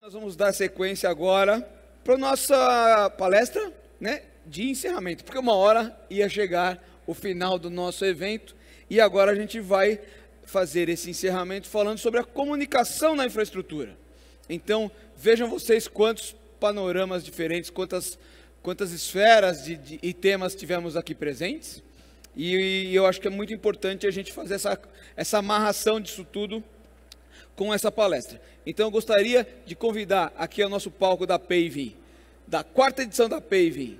Nós vamos dar sequência agora para a nossa palestra, né, de encerramento, porque uma hora ia chegar o final do nosso evento e agora a gente vai fazer esse encerramento falando sobre a comunicação na infraestrutura. Então, vejam vocês quantos panoramas diferentes, quantas esferas e temas tivemos aqui presentes, e eu acho que é muito importante a gente fazer essa amarração disso tudo com essa palestra. Então eu gostaria de convidar aqui ao nosso palco da Paving, da quarta edição da Paving,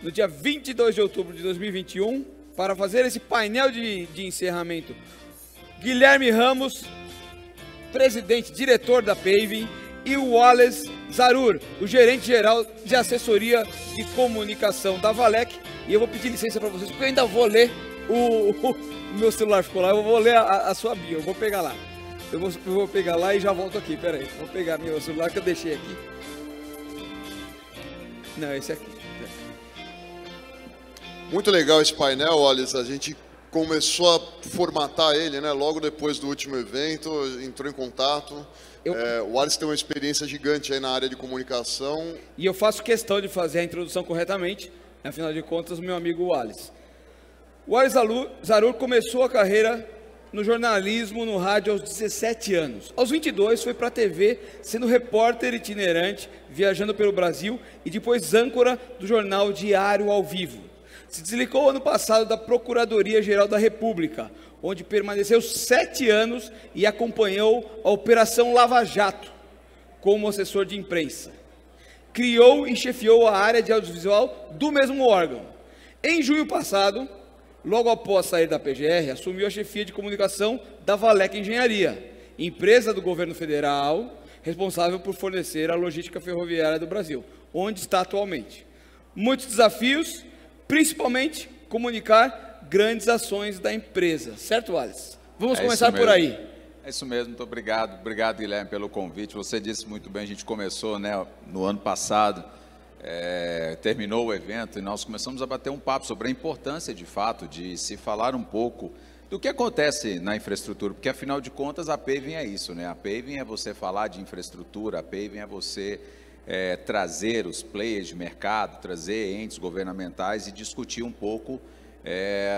no dia 22 de outubro de 2021, para fazer esse painel de encerramento, Guilherme Ramos, presidente, diretor da Paving, e o Wallace Zarur, o gerente-geral de assessoria de comunicação da Valec. E eu vou pedir licença para vocês, porque eu ainda vou ler o meu celular ficou lá, eu vou ler a sua bio, eu vou pegar lá. Eu vou pegar lá e já volto aqui, peraí. Vou pegar meu celular que eu deixei aqui. Não, esse aqui. Muito legal esse painel, Wallace. A gente começou a formatar ele, né? Logo depois do último evento, entrou em contato. O Wallace tem uma experiência gigante aí na área de comunicação. E eu faço questão de fazer a introdução corretamente, afinal de contas, meu amigo Wallace. O Wallace Zarur começou a carreira no jornalismo, no rádio, aos 17 anos. Aos 22, foi para a TV, sendo repórter itinerante, viajando pelo Brasil e depois âncora do jornal Diário ao Vivo. Se desligou ano passado da Procuradoria-Geral da República, onde permaneceu 7 anos e acompanhou a Operação Lava Jato como assessor de imprensa. Criou e chefiou a área de audiovisual do mesmo órgão. Em junho passado, logo após sair da PGR, assumiu a chefia de comunicação da Valec Engenharia, empresa do governo federal, responsável por fornecer a logística ferroviária do Brasil, onde está atualmente. Muitos desafios, principalmente comunicar grandes ações da empresa. Certo, Wallace? Vamos começar por aí. É isso mesmo, muito obrigado. Obrigado, Guilherme, pelo convite. Você disse muito bem, a gente começou, né, no ano passado, terminou o evento e nós começamos a bater um papo sobre a importância, de fato, de se falar um pouco do que acontece na infraestrutura, porque, afinal de contas, a Paving é isso, né? A Paving é você falar de infraestrutura, a Paving é você trazer os players de mercado, trazer entes governamentais e discutir um pouco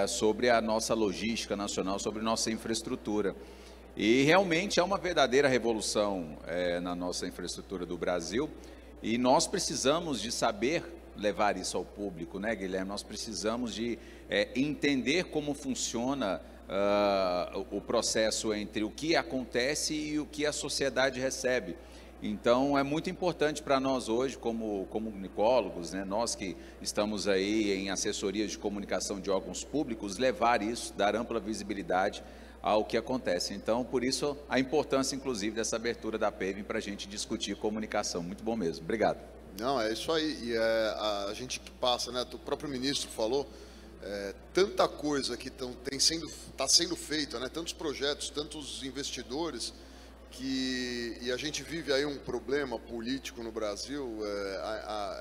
sobre a nossa logística nacional, sobre nossa infraestrutura. E, realmente, é uma verdadeira revolução na nossa infraestrutura do Brasil. E nós precisamos de saber levar isso ao público, né, Guilherme? Nós precisamos de entender como funciona o processo entre o que acontece e o que a sociedade recebe. Então, é muito importante para nós hoje, como comunicólogos, né, nós que estamos aí em assessorias de comunicação de órgãos públicos, levar isso, dar ampla visibilidade ao que acontece. Então, por isso, a importância, inclusive, dessa abertura da Paving para a gente discutir comunicação. Muito bom mesmo. Obrigado. Não, é isso aí. E a gente que passa, né? O próprio ministro falou, tanta coisa que está sendo feita, né? Tantos projetos, tantos investidores, e a gente vive aí um problema político no Brasil,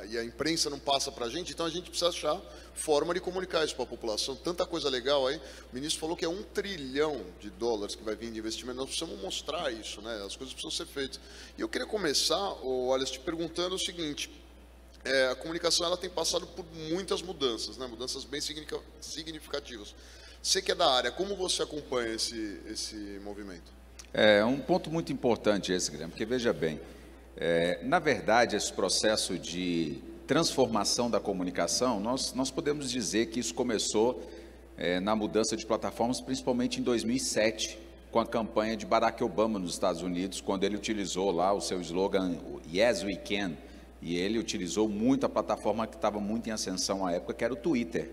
e a imprensa não passa para a gente, então a gente precisa achar forma de comunicar isso para a população. Tanta coisa legal aí. O ministro falou que é $1 trilhão que vai vir de investimento. Nós precisamos mostrar isso, né? As coisas precisam ser feitas. E eu queria começar, Wallace, te perguntando o seguinte: a comunicação ela tem passado por muitas mudanças, né? Mudanças bem significativas. Você que é da área, como você acompanha esse movimento? É um ponto muito importante esse, Guilherme, porque veja bem, na verdade, esse processo de transformação da comunicação, nós podemos dizer que isso começou na mudança de plataformas, principalmente em 2007, com a campanha de Barack Obama nos Estados Unidos, quando ele utilizou lá o seu slogan Yes, We Can, e ele utilizou muito a plataforma que estava muito em ascensão à época, que era o Twitter.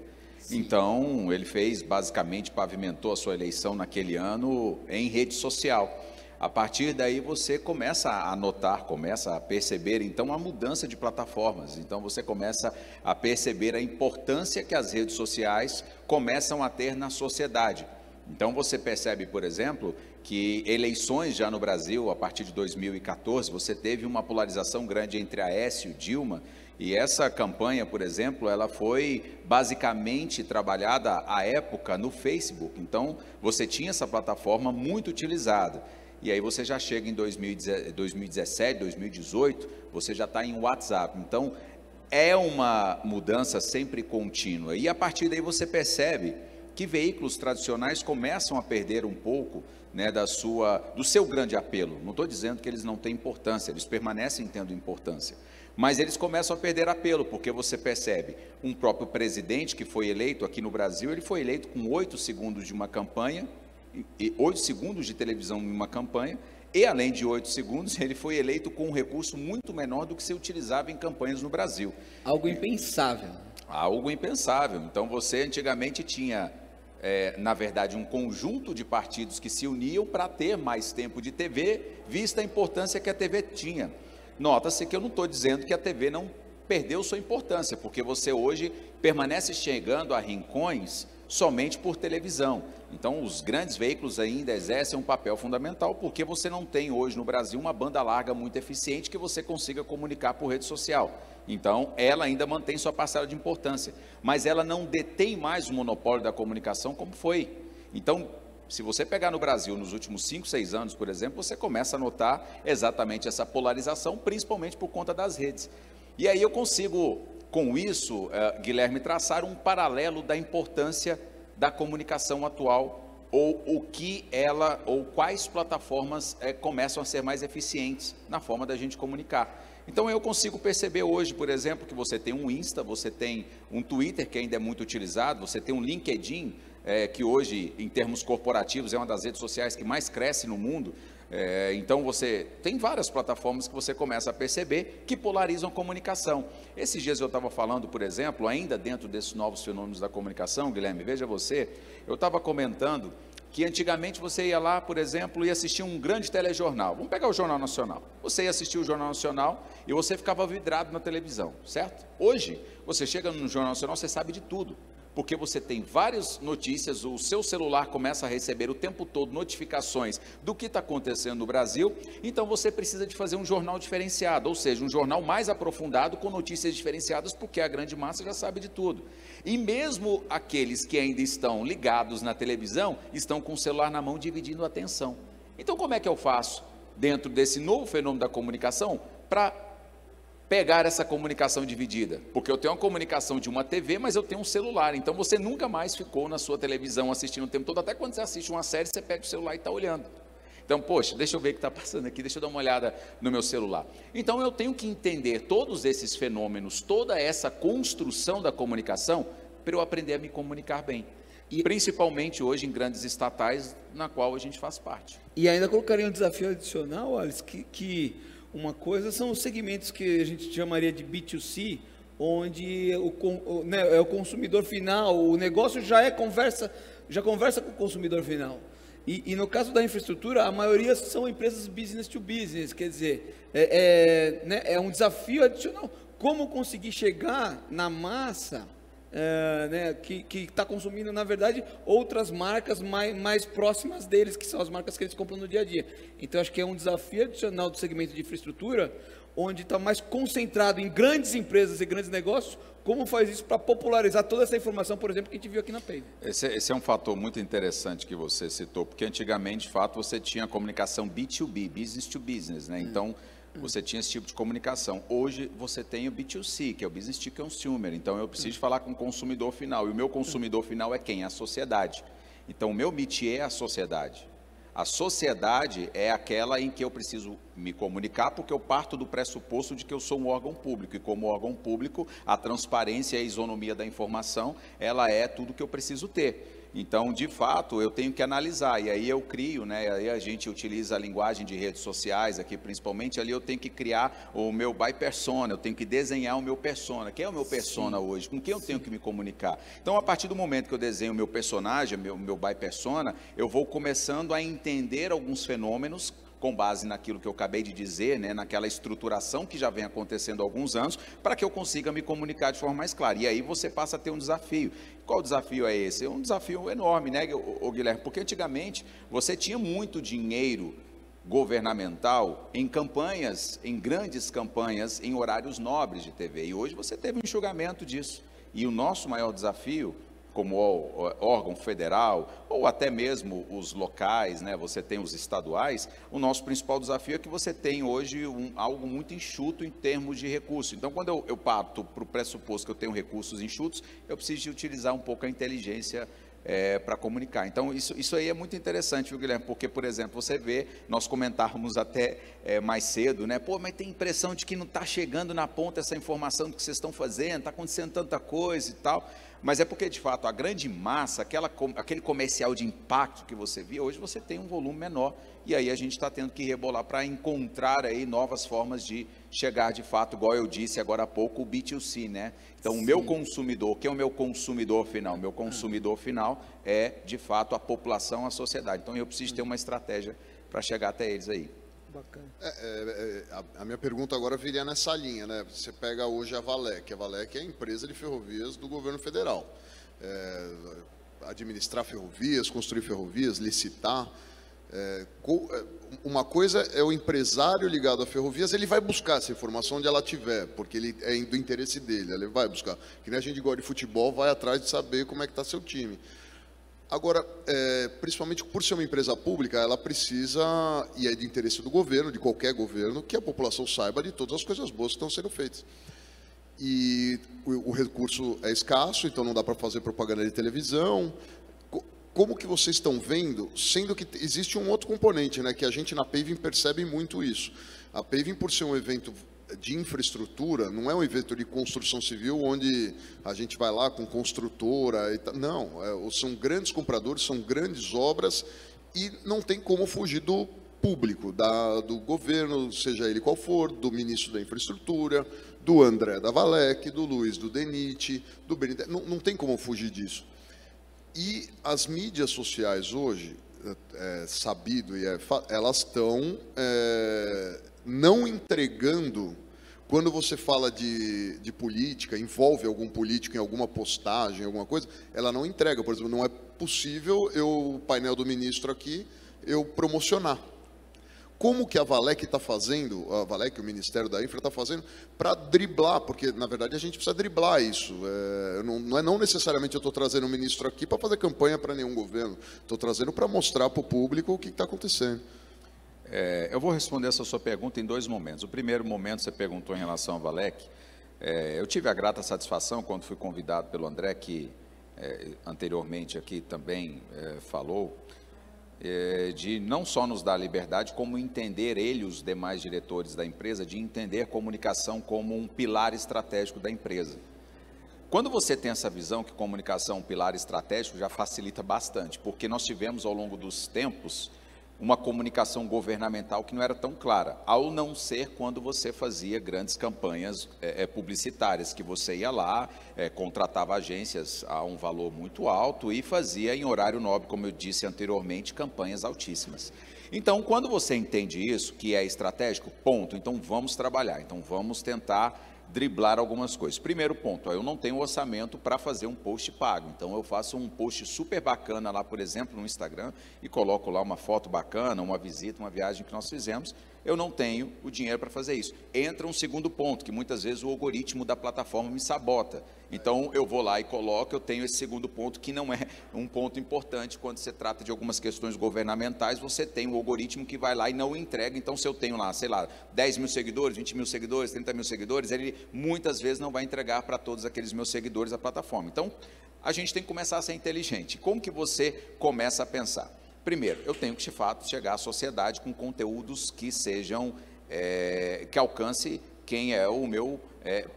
Então, ele basicamente pavimentou a sua eleição naquele ano em rede social. A partir daí, você começa a notar, começa a perceber, então, a mudança de plataformas. Então, você começa a perceber a importância que as redes sociais começam a ter na sociedade. Então, você percebe, por exemplo, que eleições já no Brasil, a partir de 2014, você teve uma polarização grande entre Aécio e Dilma. E essa campanha, por exemplo, ela foi basicamente trabalhada à época no Facebook. Então, você tinha essa plataforma muito utilizada. e aí você já chega em 2017, 2018, você já está em WhatsApp. Então, é uma mudança sempre contínua. E a partir daí você percebe que veículos tradicionais começam a perder um pouco, né, do seu grande apelo. Não estou dizendo que eles não têm importância, eles permanecem tendo importância. Mas eles começam a perder apelo, porque você percebe um próprio presidente que foi eleito aqui no Brasil, ele foi eleito com 8 segundos de uma campanha, 8 segundos de televisão em uma campanha, e além de 8 segundos, ele foi eleito com um recurso muito menor do que se utilizava em campanhas no Brasil. Algo impensável. Algo impensável. Então você antigamente tinha, na verdade, um conjunto de partidos que se uniam para ter mais tempo de TV, vista a importância que a TV tinha. Nota-se que eu não estou dizendo que a TV não perdeu sua importância, porque você hoje permanece chegando a rincões somente por televisão. Então, os grandes veículos ainda exercem um papel fundamental, porque você não tem hoje no Brasil uma banda larga muito eficiente que você consiga comunicar por rede social. Então, ela ainda mantém sua parcela de importância, mas ela não detém mais o monopólio da comunicação como foi. Então, se você pegar no Brasil nos últimos 5, 6 anos, por exemplo, você começa a notar exatamente essa polarização, principalmente por conta das redes. E aí eu consigo, com isso, Guilherme, traçar um paralelo da importância da comunicação atual, ou o que ela, ou quais plataformas começam a ser mais eficientes na forma da gente comunicar. Então eu consigo perceber hoje, por exemplo, que você tem um Insta, você tem um Twitter, que ainda é muito utilizado, você tem um LinkedIn, que hoje, em termos corporativos, é uma das redes sociais que mais cresce no mundo. Então você tem várias plataformas que você começa a perceber que polarizam a comunicação. Esses dias eu estava falando, por exemplo, ainda dentro desses novos fenômenos da comunicação, Guilherme, veja você, eu estava comentando que antigamente você ia lá, por exemplo, e assistia um grande telejornal. Vamos pegar o Jornal Nacional. Você ia assistir o Jornal Nacional e você ficava vidrado na televisão, certo? Hoje, você chega no Jornal Nacional, você sabe de tudo, porque você tem várias notícias, o seu celular começa a receber o tempo todo notificações do que está acontecendo no Brasil, então você precisa de fazer um jornal diferenciado, ou seja, um jornal mais aprofundado com notícias diferenciadas, porque a grande massa já sabe de tudo. E mesmo aqueles que ainda estão ligados na televisão, estão com o celular na mão dividindo a atenção. Então como é que eu faço, dentro desse novo fenômeno da comunicação, para pegar essa comunicação dividida? Porque eu tenho uma comunicação de uma TV, mas eu tenho um celular, então você nunca mais ficou na sua televisão assistindo o tempo todo, até quando você assiste uma série, você pega o celular e está olhando. Então, poxa, deixa eu ver o que está passando aqui, deixa eu dar uma olhada no meu celular. Então eu tenho que entender todos esses fenômenos, toda essa construção da comunicação, para eu aprender a me comunicar bem. E principalmente hoje em grandes estatais, na qual a gente faz parte. E ainda colocaria um desafio adicional, Alice, que uma coisa são os segmentos que a gente chamaria de B2C, onde é o consumidor final, o negócio já conversa com o consumidor final. E no caso da infraestrutura, a maioria são empresas business to business, quer dizer, é um desafio adicional. Como conseguir chegar na massa que está consumindo, na verdade, outras marcas mais próximas deles, que são as marcas que eles compram no dia a dia. Então, acho que é um desafio adicional do segmento de infraestrutura, onde está mais concentrado em grandes empresas e grandes negócios. Como faz isso para popularizar toda essa informação, por exemplo, que a gente viu aqui na PAVE? Esse é um fator muito interessante que você citou, porque antigamente, de fato, você tinha comunicação B2B, business to business, né? Então, você tinha esse tipo de comunicação. Hoje você tem o B2C, que é o Business to Consumer. Então eu preciso falar com o consumidor final. E o meu consumidor final é quem? A sociedade. Então o meu métier é a sociedade. A sociedade é aquela em que eu preciso me comunicar, porque eu parto do pressuposto de que eu sou um órgão público. E como órgão público, a transparência e a isonomia da informação, ela é tudo que eu preciso ter. Então, de fato, eu tenho que analisar, e aí eu crio, né, aí a gente utiliza a linguagem de redes sociais aqui, principalmente, ali eu tenho que criar o meu by persona, eu tenho que desenhar o meu persona. Quem é o meu persona hoje? Com quem eu tenho que me comunicar? Então, a partir do momento que eu desenho o meu personagem, meu by persona, eu vou começando a entender alguns fenômenos, com base naquilo que eu acabei de dizer, né, naquela estruturação que já vem acontecendo há alguns anos, para que eu consiga me comunicar de forma mais clara. E aí você passa a ter um desafio. Qual desafio é esse? É um desafio enorme, né, Guilherme? Porque antigamente você tinha muito dinheiro governamental em campanhas, em grandes campanhas, em horários nobres de TV. E hoje você teve um enxugamento disso. E o nosso maior desafio, como o órgão federal, ou até mesmo os locais, né? Você tem os estaduais, o nosso principal desafio é que você tem hoje algo muito enxuto em termos de recursos. Então, quando eu parto para o pressuposto que eu tenho recursos enxutos, eu preciso de utilizar um pouco a inteligência para comunicar. Então, isso aí é muito interessante, viu, Guilherme? Porque, por exemplo, você vê, nós comentávamos até mais cedo, né? Pô, mas tem impressão de que não está chegando na ponta essa informação do que vocês estão fazendo, está acontecendo tanta coisa e tal. Mas é porque, de fato, a grande massa, aquele comercial de impacto que você via, hoje você tem um volume menor. E aí a gente está tendo que rebolar para encontrar aí novas formas de chegar, de fato, igual eu disse agora há pouco, o B2C, né? Então, o meu consumidor, quem é o meu consumidor final? Meu consumidor final é, de fato, a população, a sociedade. Então, eu preciso ter uma estratégia para chegar até eles aí. Bacana. A minha pergunta agora viria nessa linha, né? Você pega hoje a Valec é a empresa de ferrovias do governo federal. Administrar ferrovias, construir ferrovias, licitar. Uma coisa é o empresário ligado a ferrovias, ele vai buscar essa informação onde ela tiver, porque ele é do interesse dele, ele vai buscar. Que nem a gente gosta de futebol, vai atrás de saber como é que está seu time. Agora, principalmente por ser uma empresa pública, ela precisa, e é de interesse do governo, de qualquer governo, que a população saiba de todas as coisas boas que estão sendo feitas. E o recurso é escasso, então não dá para fazer propaganda de televisão. Como que vocês estão vendo, sendo que existe um outro componente, né, que a gente na Paving percebe muito isso. A Paving, por ser um evento de infraestrutura, não é um evento de construção civil onde a gente vai lá com construtora e tal. Não, são grandes compradores, são grandes obras e não tem como fugir do público, do governo, seja ele qual for, do ministro da infraestrutura, do André da Valec, do Luiz do DENIT, do Benedetto, não tem como fugir disso. E as mídias sociais hoje, sabido, elas estão não entregando, quando você fala de política, envolve algum político em alguma postagem, alguma coisa, ela não entrega. Por exemplo, não é possível o painel do ministro aqui, eu promocionar. Como que a Valec está fazendo, a Valec, o Ministério da Infra, está fazendo para driblar, porque, na verdade, a gente precisa driblar isso. Não necessariamente eu estou trazendo o ministro aqui para fazer campanha para nenhum governo, estou trazendo para mostrar para o público o que está acontecendo. Eu vou responder essa sua pergunta em dois momentos. O primeiro momento, você perguntou em relação à Valec. Eu tive a grata satisfação, quando fui convidado pelo André, que anteriormente aqui também falou, de não só nos dar liberdade, como entender ele e os demais diretores da empresa, de entender a comunicação como um pilar estratégico da empresa. Quando você tem essa visão que comunicação é um pilar estratégico, já facilita bastante, porque nós tivemos ao longo dos tempos uma comunicação governamental que não era tão clara, ao não ser quando você fazia grandes campanhas publicitárias, que você ia lá, contratava agências a um valor muito alto e fazia em horário nobre, como eu disse anteriormente, campanhas altíssimas. Então, quando você entende isso, que é estratégico, ponto, então vamos trabalhar, então vamos tentar driblar algumas coisas. Primeiro ponto, eu não tenho orçamento para fazer um post pago, então eu faço um post super bacana lá, por exemplo, no Instagram, e coloco lá uma foto bacana, uma visita, uma viagem que nós fizemos. Eu não tenho o dinheiro para fazer isso. Entra um segundo ponto, que muitas vezes o algoritmo da plataforma me sabota. Então, eu vou lá e coloco, eu tenho esse segundo ponto, que não é um ponto importante quando se trata de algumas questões governamentais, você tem um algoritmo que vai lá e não entrega. Então, se eu tenho lá, sei lá, 10 mil seguidores, 20 mil seguidores, 30 mil seguidores, ele muitas vezes não vai entregar para todos aqueles meus seguidores a plataforma. Então, a gente tem que começar a ser inteligente. Como que você começa a pensar? Primeiro, eu tenho que, de fato, chegar à sociedade com conteúdos que sejam, que alcance quem é o meu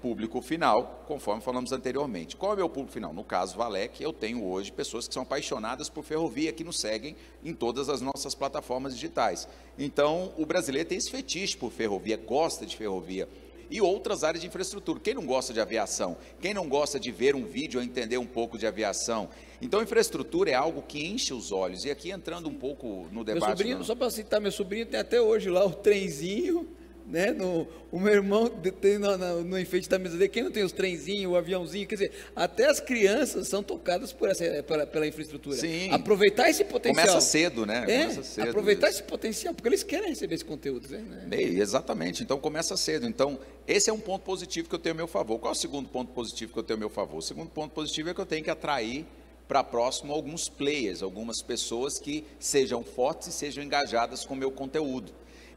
público final, conforme falamos anteriormente. Qual é o meu público final? No caso, Valec, eu tenho hoje pessoas que são apaixonadas por ferrovia, que nos seguem em todas as nossas plataformas digitais. Então, o brasileiro tem esse fetiche por ferrovia, gosta de ferrovia. E outras áreas de infraestrutura. Quem não gosta de aviação? Quem não gosta de ver um vídeo ou entender um pouco de aviação? Então, infraestrutura é algo que enche os olhos. E aqui, entrando um pouco no debate... Meu sobrinho, só para citar, meu sobrinho tem até hoje lá o trenzinho, né? O meu irmão tem no enfeite da mesa dele. Quem não tem os trenzinhos, o aviãozinho? Quer dizer, até as crianças são tocadas pela infraestrutura. Sim. Aproveitar esse potencial. Começa cedo, né? Começa cedo, aproveitar esse potencial, porque eles querem receber esse conteúdo. Né? Exatamente. Então, começa cedo. Então, esse é um ponto positivo que eu tenho a meu favor. Qual é o segundo ponto positivo que eu tenho a meu favor? O segundo ponto positivo é que eu tenho que atrair para próximo alguns players, algumas pessoas que sejam fortes e sejam engajadas com o meu conteúdo.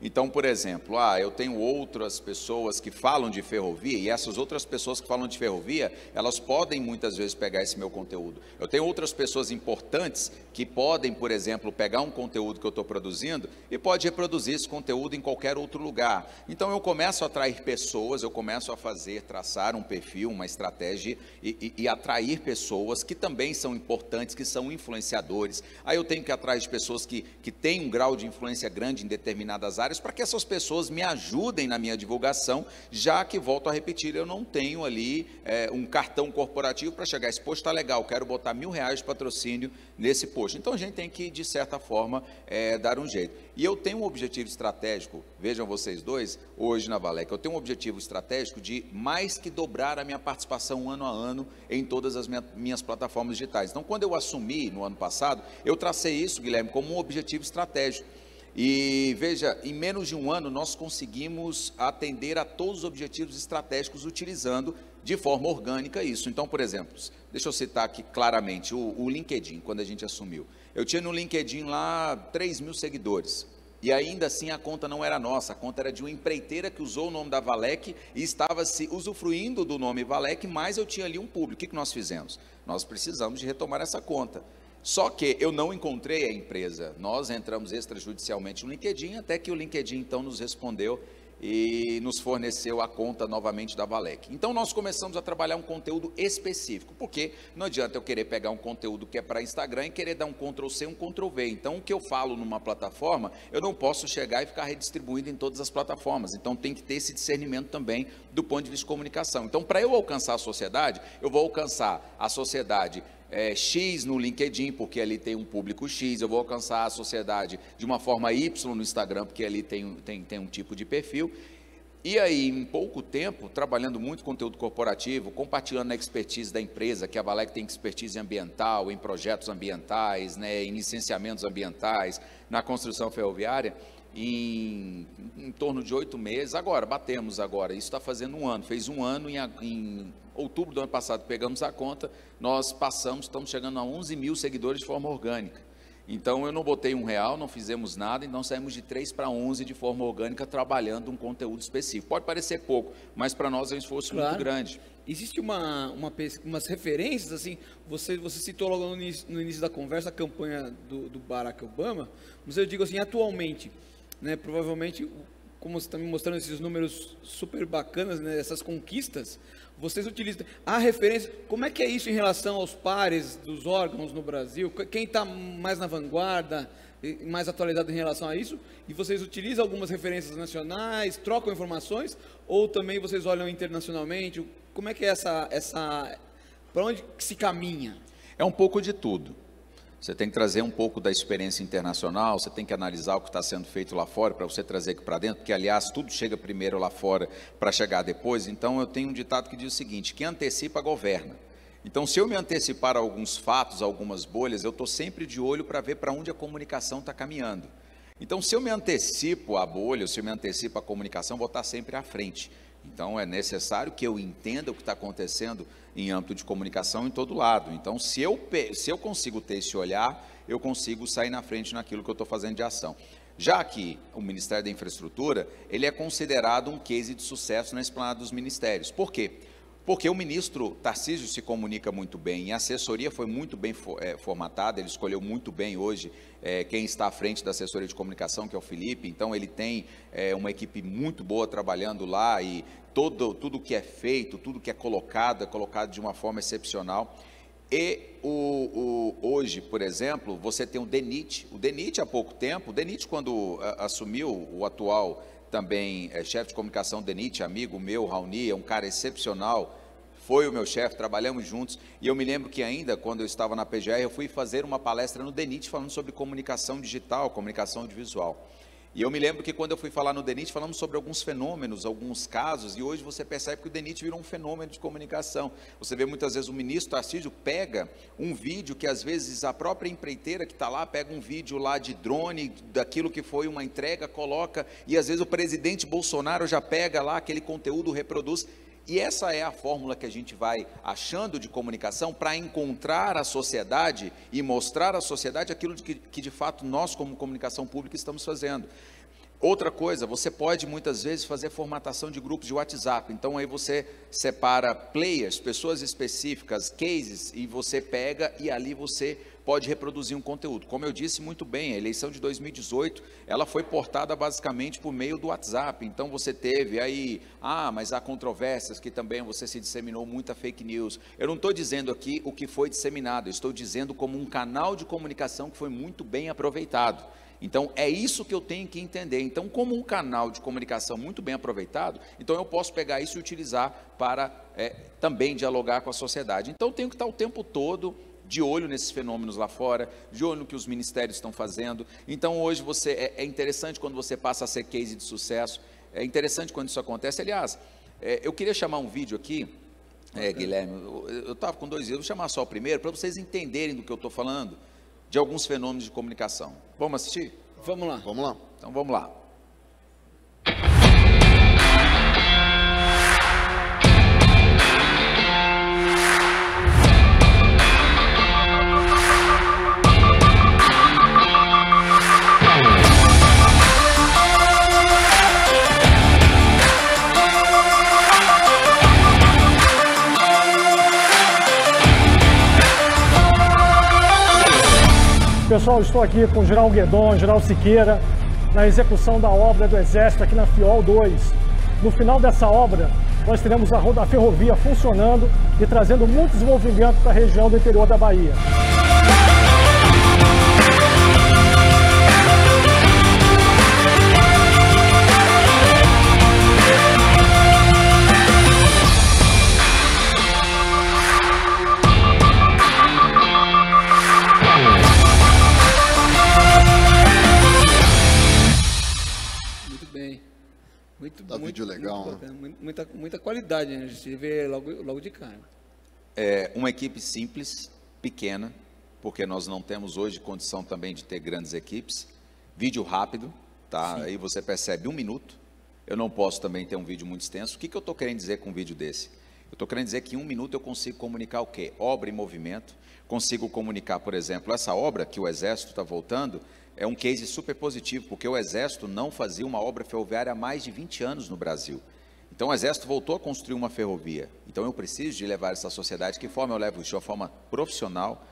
Então, por exemplo, eu tenho outras pessoas que falam de ferrovia, e essas outras pessoas que falam de ferrovia, elas podem muitas vezes pegar esse meu conteúdo. Eu tenho outras pessoas importantes que podem, por exemplo, pegar um conteúdo que eu estou produzindo e pode reproduzir esse conteúdo em qualquer outro lugar. Então, eu começo a atrair pessoas, eu começo a traçar um perfil, uma estratégia e atrair pessoas que também são importantes, que são influenciadores. Aí eu tenho que atrair pessoas que têm um grau de influência grande em determinadas áreas, para que essas pessoas me ajudem na minha divulgação, já que, volto a repetir, eu não tenho ali um cartão corporativo para chegar, esse post está legal, quero botar R$1.000 de patrocínio nesse post. Então a gente tem que, de certa forma, dar um jeito. E eu tenho um objetivo estratégico, vejam vocês dois, hoje na Valec, eu tenho um objetivo estratégico de mais que dobrar a minha participação ano a ano em todas as minhas plataformas digitais. Então, quando eu assumi no ano passado, eu tracei isso, Guilherme, como um objetivo estratégico. E veja, em menos de um ano nós conseguimos atender a todos os objetivos estratégicos utilizando de forma orgânica isso. Então, por exemplo, deixa eu citar aqui claramente o LinkedIn, quando a gente assumiu. Eu tinha no LinkedIn lá 3.000 seguidores. E ainda assim a conta não era nossa, a conta era de uma empreiteira que usou o nome da Valec e estava se usufruindo do nome Valec, mas eu tinha ali um público. O que nós fizemos? Nós precisamos de retomar essa conta. Só que eu não encontrei a empresa, nós entramos extrajudicialmente no LinkedIn, até que o LinkedIn então nos respondeu e nos forneceu a conta novamente da Valec. Então nós começamos a trabalhar um conteúdo específico, porque não adianta eu querer pegar um conteúdo que é para Instagram e querer dar um Ctrl+C, um Ctrl+V. Então o que eu falo numa plataforma, eu não posso chegar e ficar redistribuindo em todas as plataformas. Então tem que ter esse discernimento também do ponto de vista de comunicação. Então, para eu alcançar a sociedade, eu vou alcançar a sociedade X no LinkedIn, porque ali tem um público X, eu vou alcançar a sociedade de uma forma Y no Instagram, porque ali tem um tipo de perfil. E aí, em pouco tempo, trabalhando muito conteúdo corporativo, compartilhando a expertise da empresa, que a Valec tem expertise ambiental, em projetos ambientais, em licenciamentos ambientais, na construção ferroviária, em torno de 8 meses, batemos agora, isso está fazendo um ano, fez um ano em outubro do ano passado, pegamos a conta, nós estamos chegando a 11.000 seguidores de forma orgânica. Então eu não botei R$1, não fizemos nada, então saímos de 3 para 11 de forma orgânica, trabalhando um conteúdo específico. Pode parecer pouco, mas para nós é um esforço muito grande. Existe umas referências, assim, você citou logo no início da conversa a campanha do Barack Obama, mas eu digo assim, atualmente, provavelmente, como você está me mostrando esses números super bacanas, essas conquistas, vocês utilizam a referência. Como é que é isso em relação aos pares dos órgãos no Brasil? Quem está mais na vanguarda, mais atualizado em relação a isso? E vocês utilizam algumas referências nacionais, trocam informações? Ou também vocês olham internacionalmente? Como é que é para onde se caminha? É um pouco de tudo. Você tem que trazer um pouco da experiência internacional, você tem que analisar o que está sendo feito lá fora para você trazer aqui para dentro, porque, aliás, tudo chega primeiro lá fora para chegar depois. Então, eu tenho um ditado que diz o seguinte: quem antecipa, governa. Então, se eu me antecipar a alguns fatos, a algumas bolhas, eu estou sempre de olho para ver para onde a comunicação está caminhando. Então, se eu me antecipo à bolha, se eu me antecipo à comunicação, vou estar sempre à frente. Então, é necessário que eu entenda o que está acontecendo em âmbito de comunicação em todo lado. Então, se eu consigo ter esse olhar, eu consigo sair na frente naquilo que eu estou fazendo de ação. Já que o Ministério da Infraestrutura, ele é considerado um case de sucesso na esplanada dos ministérios. Por quê? Porque o ministro Tarcísio se comunica muito bem, e a assessoria foi muito bem formatada, ele escolheu muito bem hoje quem está à frente da assessoria de comunicação, que é o Felipe. Então ele tem uma equipe muito boa trabalhando lá, e tudo que é feito, tudo que é colocado de uma forma excepcional. E hoje, por exemplo, você tem o DENIT. O DENIT há pouco tempo, o DENIT quando assumiu, o atual também chefe de comunicação do DENIT, amigo meu, Raoni, é um cara excepcional, foi o meu chefe, trabalhamos juntos, e eu me lembro que ainda, quando eu estava na PGR, eu fui fazer uma palestra no DENIT falando sobre comunicação digital, comunicação audiovisual. E eu me lembro que quando eu fui falar no DENIT, falamos sobre alguns fenômenos, alguns casos, e hoje você percebe que o DENIT virou um fenômeno de comunicação. Você vê muitas vezes o ministro Tarcísio pega um vídeo que às vezes a própria empreiteira que está lá, pega um vídeo lá de drone, daquilo que foi uma entrega, coloca, e às vezes o presidente Bolsonaro já pega lá aquele conteúdo, reproduz. E essa é a fórmula que a gente vai achando de comunicação para encontrar a sociedade e mostrar à sociedade aquilo que de fato nós, como comunicação pública, estamos fazendo. Outra coisa, você pode muitas vezes fazer formatação de grupos de WhatsApp, então aí você separa players, pessoas específicas, cases, e você pega e ali você pode reproduzir um conteúdo. Como eu disse muito bem, a eleição de 2018, ela foi portada basicamente por meio do WhatsApp, então você teve aí, mas há controvérsias que também você se disseminou muita fake news. Eu não estou dizendo aqui o que foi disseminado, eu estou dizendo como um canal de comunicação que foi muito bem aproveitado. Então, é isso que eu tenho que entender. Então, como um canal de comunicação muito bem aproveitado, então eu posso pegar isso e utilizar para também dialogar com a sociedade. Então, eu tenho que estar o tempo todo de olho nesses fenômenos lá fora, de olho no que os ministérios estão fazendo. Então, hoje é interessante quando você passa a ser case de sucesso, é interessante quando isso acontece. Aliás, eu queria chamar um vídeo aqui, Guilherme, eu estava com 2 vídeos, vou chamar só o primeiro, para vocês entenderem do que eu estou falando, de alguns fenômenos de comunicação. Vamos assistir? Vamos lá. Vamos lá. Então vamos lá. Pessoal, estou aqui com o General Guedon, General Siqueira, na execução da obra do Exército aqui na FIOL 2. No final dessa obra, nós teremos a ferrovia funcionando e trazendo muito desenvolvimento para a região do interior da Bahia. Vídeo legal, muita qualidade, né? A gente vê logo de cara. Uma equipe simples, pequena, porque nós não temos hoje condição também de ter grandes equipes. Vídeo rápido, tá? Sim. Aí você percebe 1 minuto. Eu não posso também ter um vídeo muito extenso. O que eu estou querendo dizer com um vídeo desse? Eu estou querendo dizer que em 1 minuto eu consigo comunicar o quê? Obra em movimento. Consigo comunicar, por exemplo, essa obra que o Exército está voltando, é um case super positivo, porque o Exército não fazia uma obra ferroviária há mais de 20 anos no Brasil. Então o Exército voltou a construir uma ferrovia. Então eu preciso de levar essa sociedade. Que forma eu levo isso? De uma forma profissional.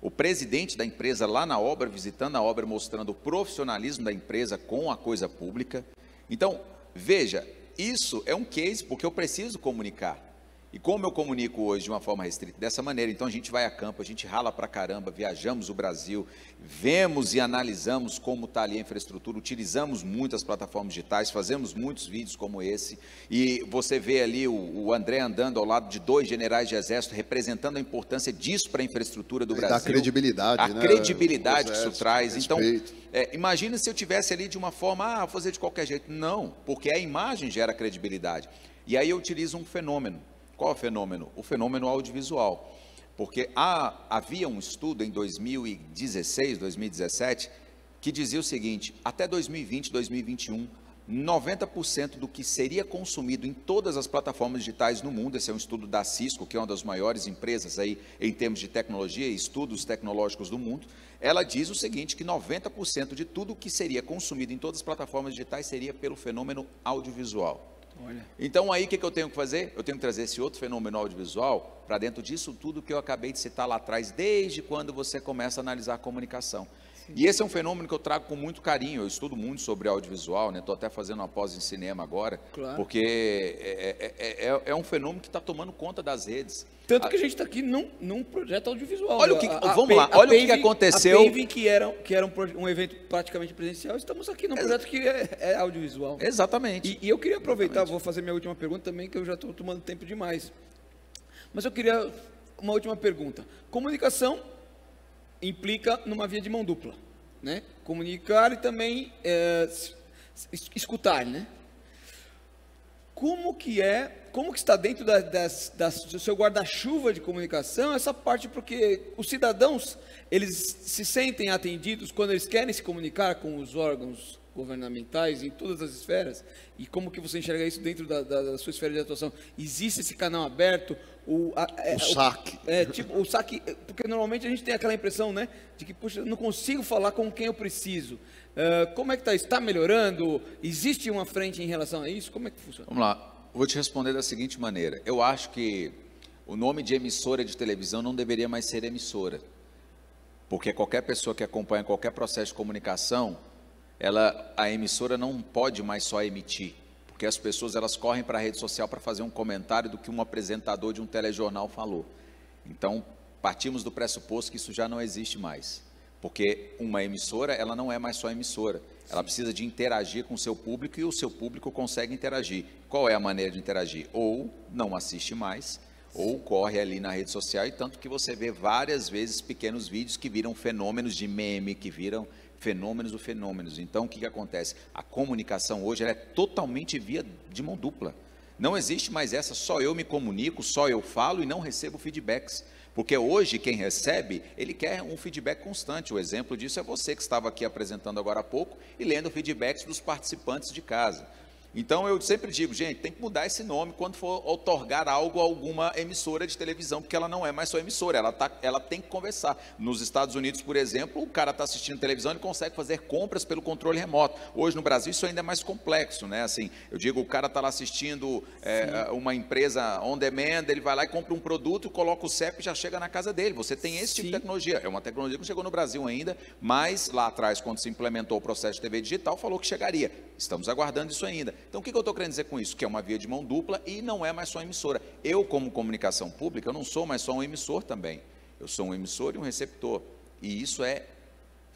O presidente da empresa lá na obra, visitando a obra, mostrando o profissionalismo da empresa com a coisa pública. Então, veja, isso é um case porque eu preciso comunicar. E como eu comunico hoje de uma forma restrita? Dessa maneira. Então a gente vai a campo, a gente rala pra caramba, viajamos o Brasil, vemos e analisamos como está ali a infraestrutura, utilizamos muitas plataformas digitais, fazemos muitos vídeos como esse, e você vê ali o André andando ao lado de 2 generais de exército, representando a importância disso para a infraestrutura do Brasil. Da credibilidade, a né? credibilidade que isso traz. Respeito. Então, imagina se eu tivesse ali de uma forma, vou fazer de qualquer jeito. Não, porque a imagem gera credibilidade. E aí eu utilizo um fenômeno. Qual é o fenômeno? O fenômeno audiovisual. Porque havia um estudo em 2016, 2017, que dizia o seguinte: até 2020, 2021, 90% do que seria consumido em todas as plataformas digitais no mundo, esse é um estudo da Cisco, que é uma das maiores empresas aí em termos de tecnologia e estudos tecnológicos do mundo, ela diz o seguinte, que 90% de tudo que seria consumido em todas as plataformas digitais seria pelo fenômeno audiovisual. Olha. Então aí o que eu tenho que fazer? Eu tenho que trazer esse outro fenômeno audiovisual para dentro disso tudo que eu acabei de citar lá atrás, desde quando você começa a analisar a comunicação. Sim. E esse é um fenômeno que eu trago com muito carinho. Eu estudo muito sobre audiovisual, né? Estou até fazendo uma pós em cinema agora, claro. Porque é um fenômeno que está tomando conta das redes. Tanto que a gente está aqui num projeto audiovisual. Olha o que, vamos lá, olha o que aconteceu. A PAVE, que era um evento praticamente presencial, estamos aqui num projeto que é audiovisual. Exatamente. E eu queria aproveitar, vou fazer minha última pergunta também, que eu já estou tomando tempo demais. Mas eu queria uma última pergunta. Comunicação implica numa via de mão dupla, né? Comunicar e também escutar, né? Como que está dentro do seu guarda-chuva de comunicação essa parte, porque os cidadãos, eles se sentem atendidos quando eles querem se comunicar com os órgãos governamentais, em todas as esferas, e como que você enxerga isso dentro da sua esfera de atuação? Existe esse canal aberto? O saque. O saque, porque normalmente a gente tem aquela impressão, né, de que, puxa, eu não consigo falar com quem eu preciso. Como é que está? Está melhorando? Existe uma frente em relação a isso? Como é que funciona? Vamos lá, vou te responder da seguinte maneira. Eu acho que o nome de emissora de televisão não deveria mais ser emissora, porque qualquer pessoa que acompanha qualquer processo de comunicação, a emissora não pode mais só emitir, porque as pessoas elas correm para a rede social para fazer um comentário do que um apresentador de um telejornal falou. Então, partimos do pressuposto que isso já não existe mais, porque uma emissora, ela não é mais só emissora, ela precisa de interagir com o seu público e o seu público consegue interagir. Qual é a maneira de interagir? Ou não assiste mais, ou corre ali na rede social, e tanto que você vê várias vezes pequenos vídeos que viram fenômenos de meme, que viram fenômenos do fenômenos. Então, o que acontece? A comunicação hoje ela é totalmente via de mão dupla. Não existe mais essa, só eu me comunico, só eu falo e não recebo feedbacks. Porque hoje quem recebe, ele quer um feedback constante. O exemplo disso é você que estava aqui apresentando agora há pouco e lendo feedbacks dos participantes de casa. Então, eu sempre digo, gente, tem que mudar esse nome quando for outorgar algo a alguma emissora de televisão, porque ela não é mais só emissora, ela tem que conversar. Nos Estados Unidos, por exemplo, o cara está assistindo televisão, ele consegue fazer compras pelo controle remoto. Hoje, no Brasil, isso ainda é mais complexo, né? Assim, eu digo, o cara está lá assistindo uma empresa on demand, ele vai lá e compra um produto, coloca o CEP e já chega na casa dele. Você tem esse tipo de tecnologia. É uma tecnologia que não chegou no Brasil ainda, mas lá atrás, quando se implementou o processo de TV digital, falou que chegaria. Estamos aguardando isso ainda. Então, o que eu estou querendo dizer com isso? Que é uma via de mão dupla e não é mais só emissora. Eu, como comunicação pública, eu não sou mais só um emissor também. Eu sou um emissor e um receptor. E isso é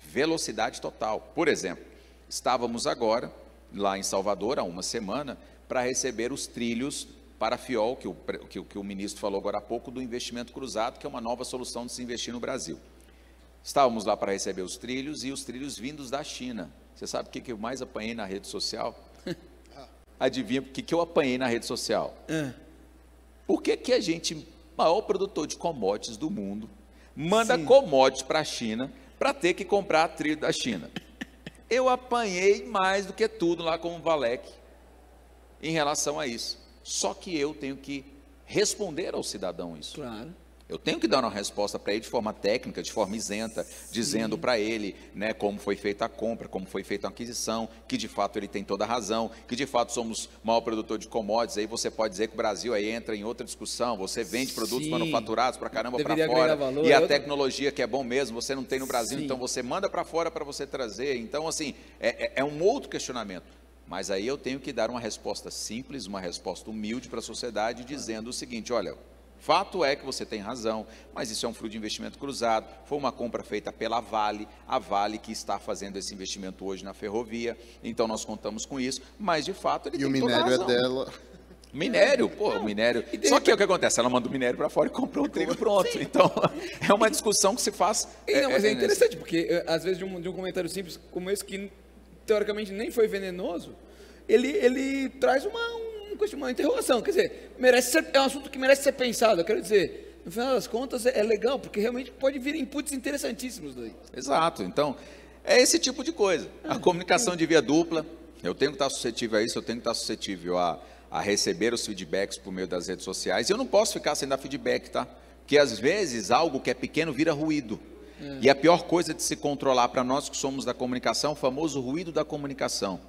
velocidade total. Por exemplo, estávamos agora, lá em Salvador, há uma semana, para receber os trilhos para a FIOL, que o ministro falou agora há pouco, do investimento cruzado, que é uma nova solução de se investir no Brasil. Estávamos lá para receber os trilhos e os trilhos vindos da China. Você sabe o que eu mais apanhei na rede social? Adivinha o que eu apanhei na rede social? Por que a gente, maior produtor de commodities do mundo, manda commodities para a China para ter que comprar trilho da China? Eu apanhei mais do que tudo lá com o Valec em relação a isso. Só que eu tenho que responder ao cidadão isso. Claro. Eu tenho que dar uma resposta para ele de forma técnica, de forma isenta, dizendo para ele, né, como foi feita a compra, como foi feita a aquisição, que de fato ele tem toda a razão, que de fato somos o maior produtor de commodities. Aí você pode dizer que o Brasil aí entra em outra discussão, você vende produtos manufaturados para caramba para fora, valor, e a tecnologia que é bom mesmo, você não tem no Brasil, então você manda para fora para você trazer. Então, assim, é um outro questionamento. Mas aí eu tenho que dar uma resposta simples, uma resposta humilde para a sociedade, dizendo o seguinte: olha, fato é que você tem razão, mas isso é um fruto de investimento cruzado, foi uma compra feita pela Vale, a Vale que está fazendo esse investimento hoje na ferrovia, então nós contamos com isso, mas de fato ele tem toda a razão. E o minério é dela. Minério, o minério. Só que o que acontece? Ela manda o minério para fora e compra um trigo pronto. Sim. Então, é uma discussão que se faz. Mas é interessante, porque às vezes de um comentário simples como esse, que teoricamente nem foi venenoso, ele traz uma interrogação. Quer dizer, é um assunto que merece ser pensado. Eu quero dizer, no final das contas, é legal, porque realmente pode vir inputs interessantíssimos daí. Exato. Então, é esse tipo de coisa. A comunicação de via dupla, eu tenho que estar suscetível a isso, eu tenho que estar suscetível a receber os feedbacks por meio das redes sociais. E eu não posso ficar sem dar feedback, tá? Porque às vezes algo que é pequeno vira ruído. E a pior coisa de se controlar para nós que somos da comunicação, o famoso ruído da comunicação.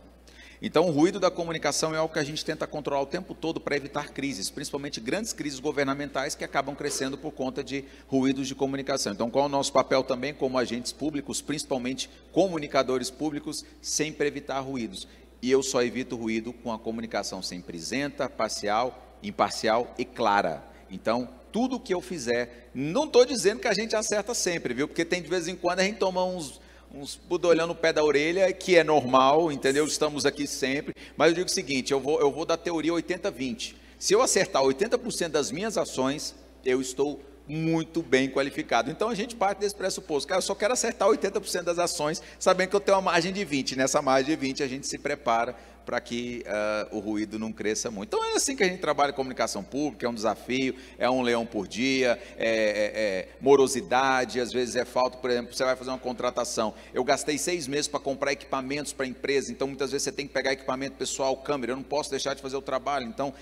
Então, o ruído da comunicação é algo que a gente tenta controlar o tempo todo para evitar crises, principalmente grandes crises governamentais que acabam crescendo por conta de ruídos de comunicação. Então, qual é o nosso papel também como agentes públicos, principalmente comunicadores públicos, sempre evitar ruídos? E eu só evito ruído com a comunicação sempre isenta, parcial, imparcial e clara. Então, tudo que eu fizer, não estou dizendo que a gente acerta sempre, viu? Porque tem de vez em quando a gente toma uns budolhão no pé da orelha, que é normal, entendeu? Estamos aqui sempre, mas eu digo o seguinte, eu vou da teoria 80-20. Se eu acertar 80% das minhas ações, eu estou muito bem qualificado. Então a gente parte desse pressuposto, cara, eu só quero acertar 80% das ações, sabendo que eu tenho uma margem de 20, nessa margem de 20 a gente se prepara para que o ruído não cresça muito. Então é assim que a gente trabalha em comunicação pública, é um desafio, é um leão por dia, morosidade, às vezes é falta, por exemplo, você vai fazer uma contratação, eu gastei 6 meses para comprar equipamentos para a empresa, então muitas vezes você tem que pegar equipamento pessoal, câmera, eu não posso deixar de fazer o trabalho, então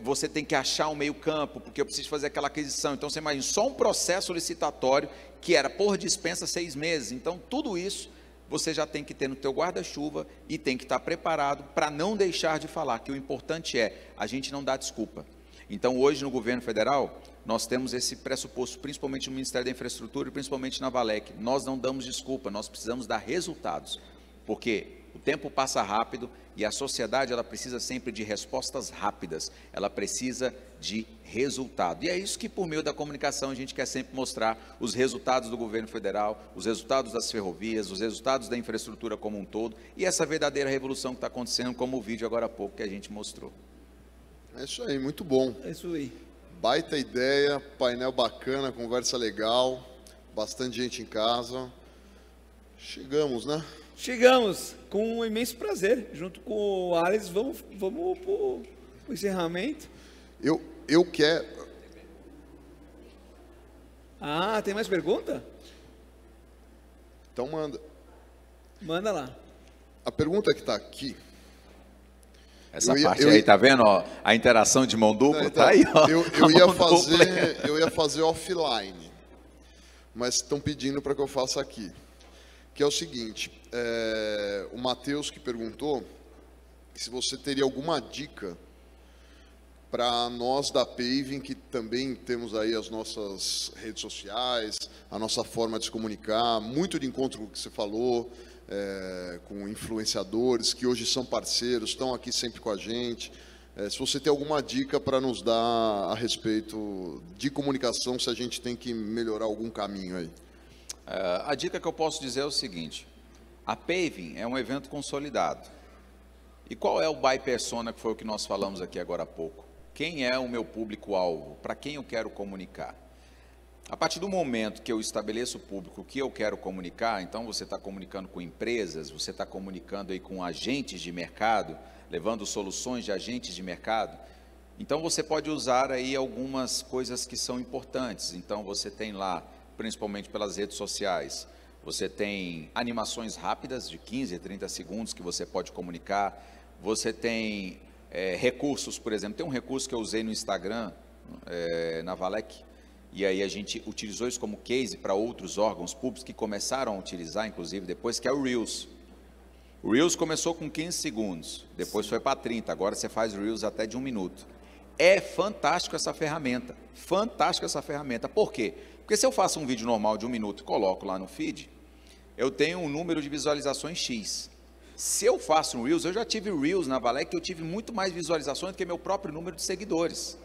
você tem que achar um meio campo, porque eu preciso fazer aquela aquisição, então você imagina, só um processo licitatório, que era por dispensa 6 meses, então tudo isso, você já tem que ter no teu guarda-chuva e tem que estar preparado para não deixar de falar, que o importante é, a gente não dá desculpa. Então, hoje no governo federal, nós temos esse pressuposto, principalmente no Ministério da Infraestrutura e principalmente na Valec. Nós não damos desculpa, nós precisamos dar resultados, porque o tempo passa rápido e a sociedade ela precisa sempre de respostas rápidas, ela precisa de resultado. E é isso que por meio da comunicação a gente quer sempre mostrar os resultados do governo federal, os resultados das ferrovias, os resultados da infraestrutura como um todo e essa verdadeira revolução que está acontecendo, como o vídeo agora há pouco que a gente mostrou. É isso aí, muito bom. É isso aí. Baita ideia, painel bacana, conversa legal, bastante gente em casa. Chegamos, né? Chegamos com um imenso prazer, junto com o Alex, vamos para o encerramento. Eu quero... Ah, tem mais pergunta? Então manda. Manda lá. A pergunta que está aqui... Essa parte aí, tá vendo? Ó, a interação de mão dupla, tá aí, ó. Eu ia fazer offline, mas estão pedindo para que eu faça aqui. Que é o seguinte, o Matheus que perguntou se você teria alguma dica para nós da Paving, que também temos aí as nossas redes sociais, a nossa forma de se comunicar, muito de encontro com o que você falou, com influenciadores que hoje são parceiros, estão aqui sempre com a gente. Se você tem alguma dica para nos dar a respeito de comunicação, se a gente tem que melhorar algum caminho aí. A dica que eu posso dizer é o seguinte, a Paving é um evento consolidado. E qual é o buy persona que foi o que nós falamos aqui agora há pouco? Quem é o meu público-alvo? Para quem eu quero comunicar? A partir do momento que eu estabeleço o público que eu quero comunicar, então você está comunicando com empresas, você está comunicando aí com agentes de mercado, levando soluções de agentes de mercado, então você pode usar aí algumas coisas que são importantes. Então você tem lá, principalmente pelas redes sociais, você tem animações rápidas de 15 a 30 segundos que você pode comunicar, você tem recursos, por exemplo, tem um recurso que eu usei no Instagram, na Valec, e aí a gente utilizou isso como case para outros órgãos públicos que começaram a utilizar, inclusive depois, que é o Reels. O Reels começou com 15 segundos, depois foi para 30, agora você faz Reels até de 1 minuto. É fantástico essa ferramenta, fantástica essa ferramenta. Por quê? Porque se eu faço um vídeo normal de 1 minuto e coloco lá no feed, eu tenho um número de visualizações X. Se eu faço um Reels, eu já tive Reels na Valec, eu tive muito mais visualizações do que meu próprio número de seguidores.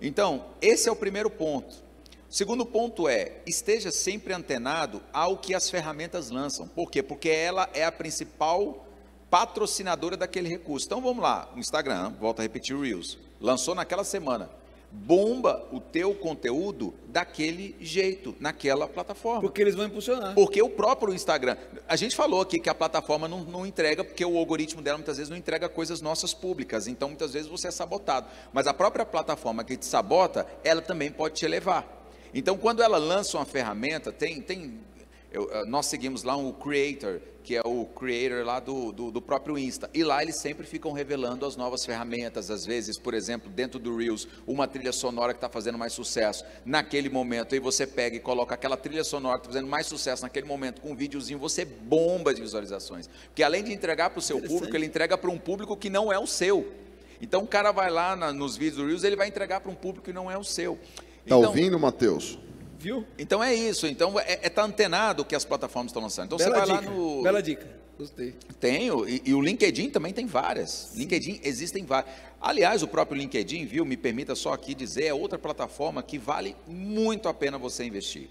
Então, esse é o primeiro ponto. O segundo ponto esteja sempre antenado ao que as ferramentas lançam. Por quê? Porque ela é a principal patrocinadora daquele recurso. Então, vamos lá, o Instagram, volto a repetir o Reels, lançou naquela semana. Bomba o teu conteúdo daquele jeito, naquela plataforma. Porque eles vão impulsionar. Porque o próprio Instagram, a gente falou aqui que a plataforma não entrega, porque o algoritmo dela muitas vezes não entrega coisas nossas públicas, então muitas vezes você é sabotado. Mas a própria plataforma que te sabota, ela também pode te elevar. Então quando ela lança uma ferramenta, nós seguimos lá um Creator, que é o creator lá do próprio Insta, e lá eles sempre ficam revelando as novas ferramentas, às vezes, por exemplo, dentro do Reels, uma trilha sonora que está fazendo mais sucesso naquele momento, aí você pega e coloca aquela trilha sonora que está fazendo mais sucesso naquele momento, com um videozinho, você bomba de visualizações, porque além de entregar para o seu público, ele entrega para um público que não é o seu. Então o cara vai lá nos vídeos do Reels, ele vai entregar para um público que não é o seu. Está ouvindo, Matheus? Viu? Então é isso, então tá antenado o que as plataformas estão lançando. Então bela você vai dica, lá no... Bela dica, gostei. Tenho, e o LinkedIn também tem várias. LinkedIn existem várias. Aliás, o próprio LinkedIn, viu, me permita só aqui dizer, é outra plataforma que vale muito a pena você investir.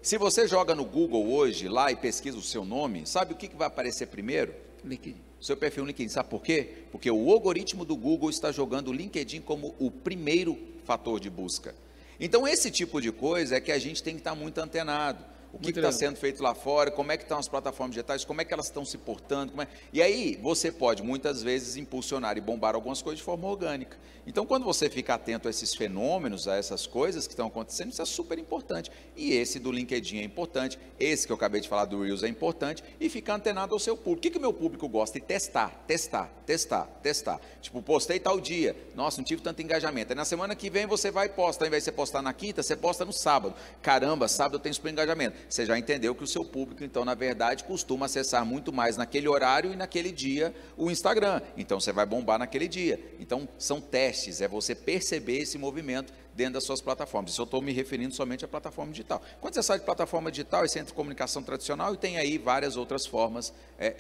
Se você joga no Google hoje, lá e pesquisa o seu nome, sabe o que vai aparecer primeiro? LinkedIn. Seu perfil no LinkedIn, sabe por quê? Porque o algoritmo do Google está jogando o LinkedIn como o primeiro fator de busca. Então esse tipo de coisa é que a gente tem que estar muito antenado. o que está sendo feito lá fora, como é que estão as plataformas digitais, como é que elas estão se portando. E aí você pode, muitas vezes, impulsionar e bombar algumas coisas de forma orgânica. Então, quando você fica atento a esses fenômenos, a essas coisas que estão acontecendo, isso é super importante. E esse do LinkedIn é importante, esse que eu acabei de falar do Reels é importante, e ficar antenado ao seu público. O que o meu público gosta? E testar. Tipo, postei tal dia, nossa, não tive tanto engajamento. Aí na semana que vem você vai e posta, ao invés de você postar na quinta, você posta no sábado. Caramba, sábado eu tenho super engajamento. Você já entendeu que o seu público, então, na verdade, costuma acessar muito mais naquele horário e naquele dia o Instagram. Então, você vai bombar naquele dia. Então, são testes, é você perceber esse movimento dentro das suas plataformas. Isso eu estou me referindo somente à plataforma digital. Quando você sai de plataforma digital, esse entra em comunicação tradicional e tem aí várias outras formas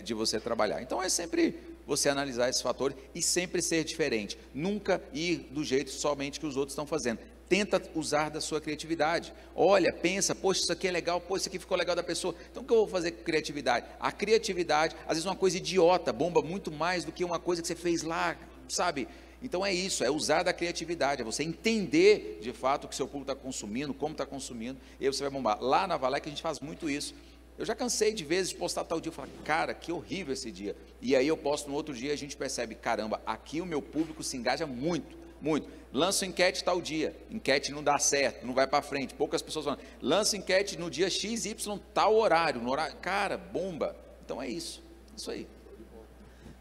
de você trabalhar. Então, é sempre você analisar esses fatores e sempre ser diferente. Nunca ir do jeito somente que os outros estão fazendo. Tenta usar da sua criatividade. Olha, pensa, poxa, isso aqui é legal, poxa, isso aqui ficou legal da pessoa. Então, o que eu vou fazer com criatividade? A criatividade, às vezes uma coisa idiota, bomba muito mais do que uma coisa que você fez lá, sabe? Então é isso, é usar da criatividade, é você entender de fato o que seu público está consumindo, como está consumindo, e aí você vai bombar. Lá na Valec a gente faz muito isso. Eu já cansei de vezes de postar tal dia, eu falo, cara, que horrível esse dia. E aí eu posto no outro dia e a gente percebe, caramba, aqui o meu público se engaja muito. Lanço enquete tal dia, enquete não dá certo, não vai para frente, poucas pessoas falam, lanço enquete no dia XY, tal horário, no horário, cara, bomba. Então é isso aí.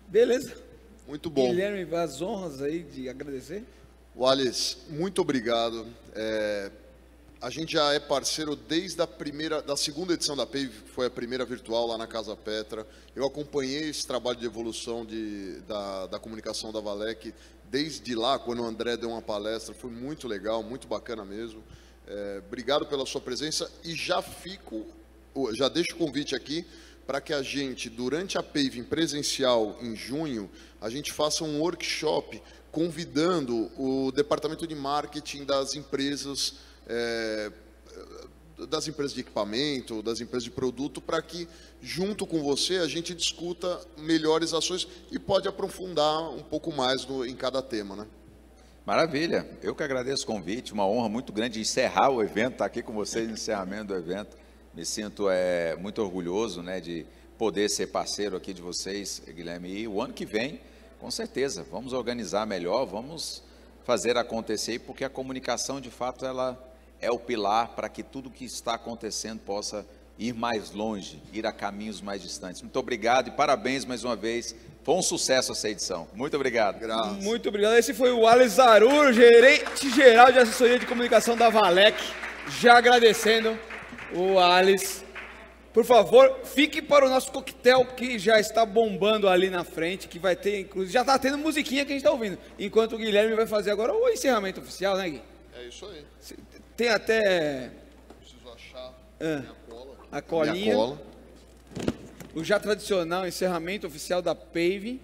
Beleza. Muito bom. Guilherme, as honras aí de agradecer. Wallace, muito obrigado. A gente já é parceiro desde da segunda edição da PAVE, que foi a primeira virtual lá na Casa Petra. Eu acompanhei esse trabalho de evolução da comunicação da Valec desde lá, quando o André deu uma palestra. Foi muito legal, muito bacana mesmo. Obrigado pela sua presença e já deixo o convite aqui para que a gente, durante a PAVE em presencial em junho, a gente faça um workshop convidando o departamento de marketing das empresas de equipamento, das empresas de produto, para que, junto com você, a gente discuta melhores ações e pode aprofundar um pouco mais em cada tema, né? Maravilha, eu que agradeço o convite, uma honra muito grande de encerrar o evento, estar aqui com vocês no encerramento do evento. Me sinto muito orgulhoso, né, de poder ser parceiro aqui de vocês, Guilherme, e o ano que vem, com certeza, vamos organizar melhor, vamos fazer acontecer, porque a comunicação, de fato, ela é o pilar para que tudo que está acontecendo possa ir mais longe, ir a caminhos mais distantes. Muito obrigado e parabéns mais uma vez. Foi um sucesso essa edição. Muito obrigado. Graças. Muito obrigado. Esse foi o Wallace Zarur, gerente geral de assessoria de comunicação da Valec. Já agradecendo o Wallace. Por favor, fique para o nosso coquetel que já está bombando ali na frente, que vai ter, inclusive, já está tendo musiquinha que a gente está ouvindo. Enquanto o Guilherme vai fazer agora o encerramento oficial, né, Gui? É isso aí. Tem até... Preciso achar minha cola. A colinha. Minha cola. O já tradicional encerramento oficial da PAVE,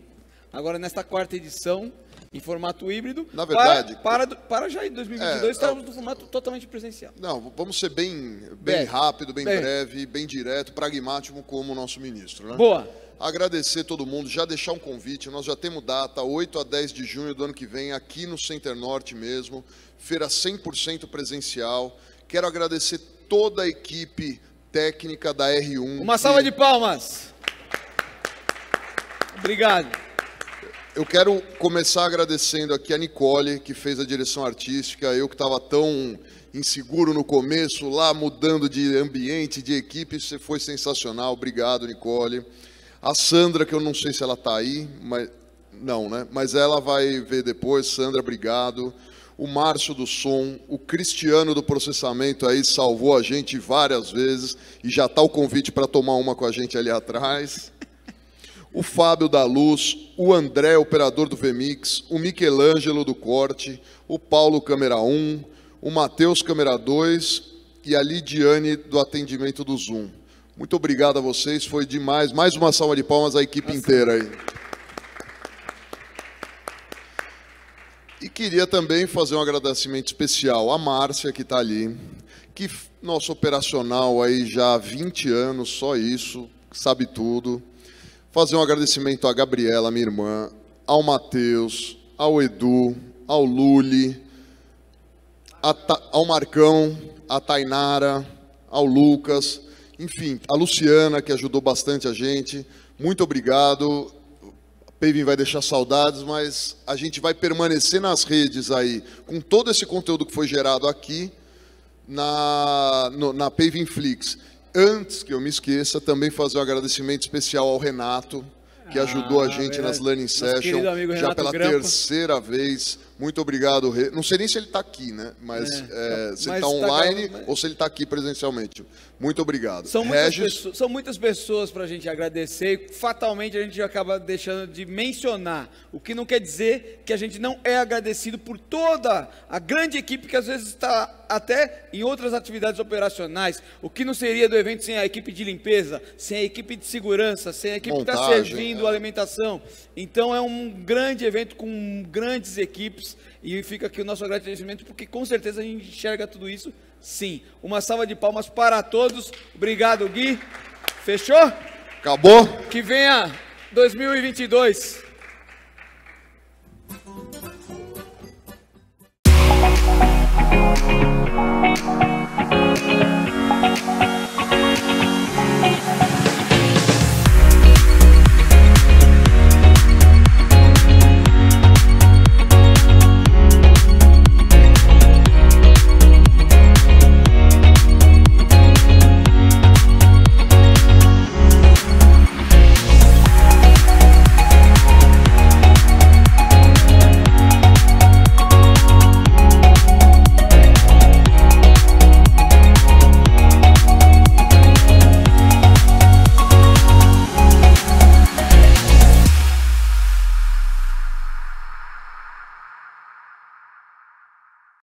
agora nesta quarta edição, em formato híbrido. Na verdade... Para já em 2022, estamos no formato totalmente presencial. Não, vamos ser bem rápido, bem breve, bem direto, pragmático como o nosso ministro, né? Boa. Agradecer todo mundo, já deixar um convite, nós já temos data, 8 a 10 de junho do ano que vem, aqui no Center Norte mesmo, feira 100% presencial. Quero agradecer toda a equipe técnica da R1. Uma salva de palmas. Obrigado. Eu quero começar agradecendo aqui a Nicole, que fez a direção artística, eu que estava tão inseguro no começo, lá mudando de ambiente, de equipe, você foi sensacional, obrigado, Nicole. A Sandra, que eu não sei se ela está aí, mas não, né? Mas ela vai ver depois. Sandra, obrigado. O Márcio do som, o Cristiano do processamento aí salvou a gente várias vezes e já está o convite para tomar uma com a gente ali atrás. O Fábio da Luz, o André, operador do VMix, o Michelangelo do corte, o Paulo câmera 1, o Matheus câmera 2 e a Lidiane do atendimento do Zoom. Muito obrigado a vocês, foi demais. Mais uma salva de palmas à equipe inteira aí. E queria também fazer um agradecimento especial à Márcia, que está ali, que nosso operacional aí já há 20 anos, só isso, sabe tudo. Fazer um agradecimento à Gabriela, minha irmã, ao Matheus, ao Edu, ao Luli, ao Marcão, à Tainara, ao Lucas Enfim, a Luciana, que ajudou bastante a gente, muito obrigado. A Paving vai deixar saudades, mas a gente vai permanecer nas redes aí, com todo esse conteúdo que foi gerado aqui, na Paving Flix. Antes que eu me esqueça, também fazer um agradecimento especial ao Renato, que ajudou a gente nas Learning Sessions, já pela terceira vez. Muito obrigado. Não sei nem se ele está aqui, né? Mas se ele está online ou se ele está aqui presencialmente. Muito obrigado. São muitas pessoas para a gente agradecer e fatalmente a gente acaba deixando de mencionar, o que não quer dizer que a gente não é agradecido por toda a grande equipe que às vezes está até em outras atividades operacionais. O que não seria do evento sem a equipe de limpeza, sem a equipe de segurança, sem a equipe que está servindo alimentação. Então é um grande evento com grandes equipes e fica aqui o nosso agradecimento porque com certeza a gente enxerga tudo isso. Sim, uma salva de palmas para todos. Obrigado, Gui. Fechou? Acabou? Que venha 2022.